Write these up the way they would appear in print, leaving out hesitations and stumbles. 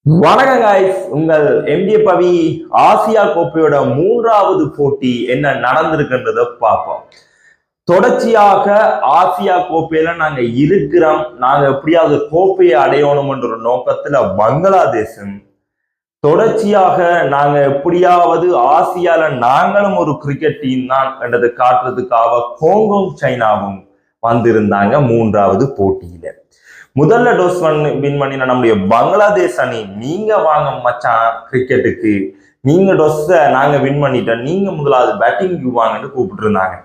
வணக்கம் guys, உங்கள் MJ பவி Asia கோப்பையோட மூன்றாவது போட்டி என்ன நடந்திருக்குன்றதை பார்ப்போம். தொடர்ச்சியாக ஆசியா கோப்பையில நாங்க இருக்கிறோம், நாங்க எப்படியாவது கோப்பையை அடையணும்ன்ற ஒரு நோக்கத்துல பங்களாதேஷும் தொடர்ச்சியாக நாங்க எப்படியாவது ஆசியால நாங்களும் ஒரு கிரிக்கெட் டீம் தான் என்றதை காட்டுறதுக்காக கோங்கோங் சைனாவும் வந்திருந்தாங்க மூன்றாவது போட்டியில. முதல்ல டோஸ் வின் பண்ணின நம்முடைய பங்களாதேஷ் அணி, நீங்க வாங்க மச்சான் கிரிக்கெட்டுக்கு, நீங்க டொஸ்ஸ நாங்க வின் பண்ணிட்டோம், நீங்க முதலாவது பேட்டிங்க்கு வாங்கன்னு கூப்பிட்டு இருந்தாங்க.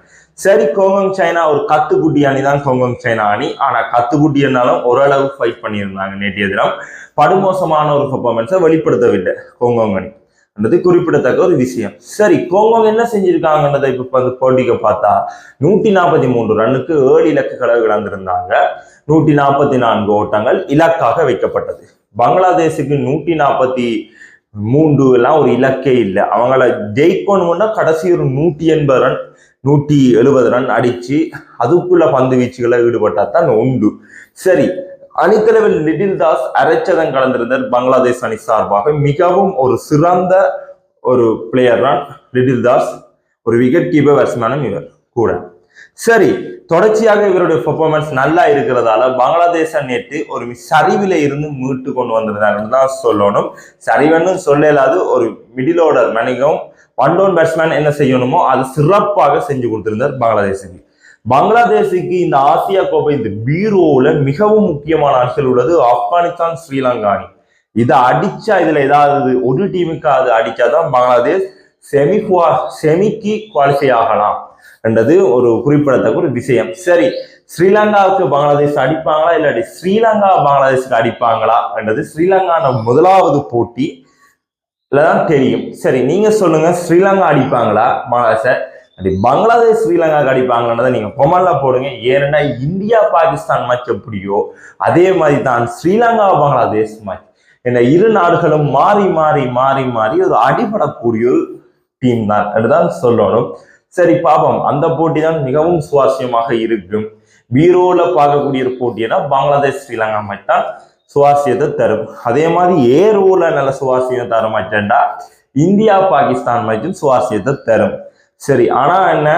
சரி, கோங்கோங் சைனா ஒரு கத்துக்குட்டி அணி தான் கோங்கோங் சைனா அணி. ஆனா கத்துக்குட்டி இருந்தாலும் ஓரளவு ஃபைட் பண்ணியிருந்தாங்க. நேற்றைய தினம் படுமோசமான ஒரு பெர்ஃபார்மன்ஸை வெளிப்படுத்தவில்லை கோங்கோங் அணி, என்றது குறிப்பிடத்தக்க ஒரு விஷயம். சரி, கோங்கோங் என்ன செஞ்சிருக்காங்கன்றதை இப்ப போட்டிக்கு பார்த்தா 143 ரன்னுக்கு 7 இலக்குகளை இழந்திருந்தாங்க. 144 ஓட்டங்கள் இலக்காக வைக்கப்பட்டது. பங்களாதேஷுக்கு 143 எல்லாம் ஒரு இலக்கே இல்லை. அவங்கள ஜெயிக்கணும்னா கடைசி ஒரு 180 ரன் 170 ரன் அடிச்சு அதுக்குள்ள பந்து வீச்சுகளை ஈடுபட்டா தான் உண்டு. சரி, அணித்தலைவர் லிட்டில் தாஸ் அரைச்சதம் கலந்திருந்தார் பங்களாதேஷ் அணி சார்பாக. மிகவும் ஒரு சிறந்த ஒரு பிளேயர் தான் லிட்டில் தாஸ், ஒரு விக்கெட் கீப்பர் பேட்ஸ்மேனும் இவர் கூட. சரி, தொடர்ச்சியாக இவருடைய பெர்ஃபார்மன்ஸ் நல்லா இருக்கிறதால பங்களாதேஷ் நேற்று ஒரு சரிவில இருந்து மீட்டு கொண்டு வந்திருந்தாங்கன்னு தான் சொல்லணும். சரிவன்னு சொல்லலாது, ஒரு மிடில் ஆர்டர் மணிக்கும் ஒன் டவுன் பேட்ஸ்மேன் என்ன செய்யணுமோ அது சிறப்பாக செஞ்சு கொடுத்திருந்தார் பங்களாதேஷுக்கு. பங்களாதேஷுக்கு இந்த ஆசியா கோப்பை இந்த பீரோல மிகவும் முக்கியமான ஆட்கள் உள்ளது ஆப்கானிஸ்தான், ஸ்ரீலங்கா அணி. இதை அடிச்சா, இதுல ஏதாவது ஒரு டீமுக்கு அது அடிச்சாதான் பங்களாதேஷ் செமிக்கு குவாலிஃபை ஆகலாம் என்றது ஒரு குறிப்பிடத்தக்க ஒரு விஷயம். சரி, ஸ்ரீலங்காவுக்கு பங்களாதேஷ் அடிப்பாங்களா இல்லாட்டி ஸ்ரீலங்கா பங்களாதேஷுக்கு அடிப்பாங்களா என்றது ஸ்ரீலங்கான முதலாவது போட்டி தான் தெரியும். சரி, நீங்க சொல்லுங்க, ஸ்ரீலங்கா அடிப்பாங்களா பங்களாதேஷ, பங்களாதேஷ் ஸ்ரீலங்காவுக்கு அடிப்பாங்களான்றதை நீங்க கொமல்ல போடுங்க. ஏன்னா இந்தியா பாகிஸ்தான் மேட்ச் எப்படியோ அதே மாதிரி தான் ஸ்ரீலங்கா பங்களாதேஷ் மேட்ச். இந்த இரு நாடுகளும் மாறி மாறி மாறி மாறி ஒரு அடிபடக்கூடிய ஒரு டீம் தான் என்றுதான் சொல்லணும். சரி, பாப்போம். அந்த போட்டி தான் மிகவும் சுவாரஸ்யமாக இருக்கும். பீரோல பார்க்கக்கூடிய ஒரு போட்டினா பங்களாதேஷ் ஸ்ரீலங்கா மேட்ச் தான் சுவாரஸ்யத்தை தரும். அதே மாதிரி ஏரோல நல்ல சுவாரஸ்யம் தர மாட்டேன்டா இந்தியா பாகிஸ்தான் மேட்சும் சுவாரஸ்யத்தை தரும். சரி, ஆனா என்ன,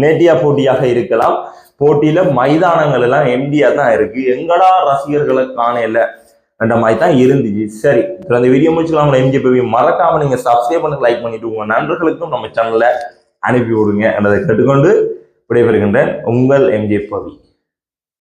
நேட்டியா போட்டியாக இருக்கலாம். போட்டியில மைதானங்கள் எல்லாம் எம்டியா தான் இருக்கு, எங்கடா ரசிகர்களை காணல என்ற மாதிரி தான் இருந்துச்சு. சரி, இந்த வீடியோ முடிச்சுக்கலாம். உங்களை எம்ஜே பவி மறக்காம நீங்க சப்ஸ்கிரைப் பண்ணி லைக் பண்ணிட்டு உங்க நண்பர்களுக்கும் நம்ம சேனல்ல அனுப்பி விடுங்க என்றதை கேட்டுக்கொண்டு விடைபெறுகின்றேன். உங்கள் எம்ஜே பவி.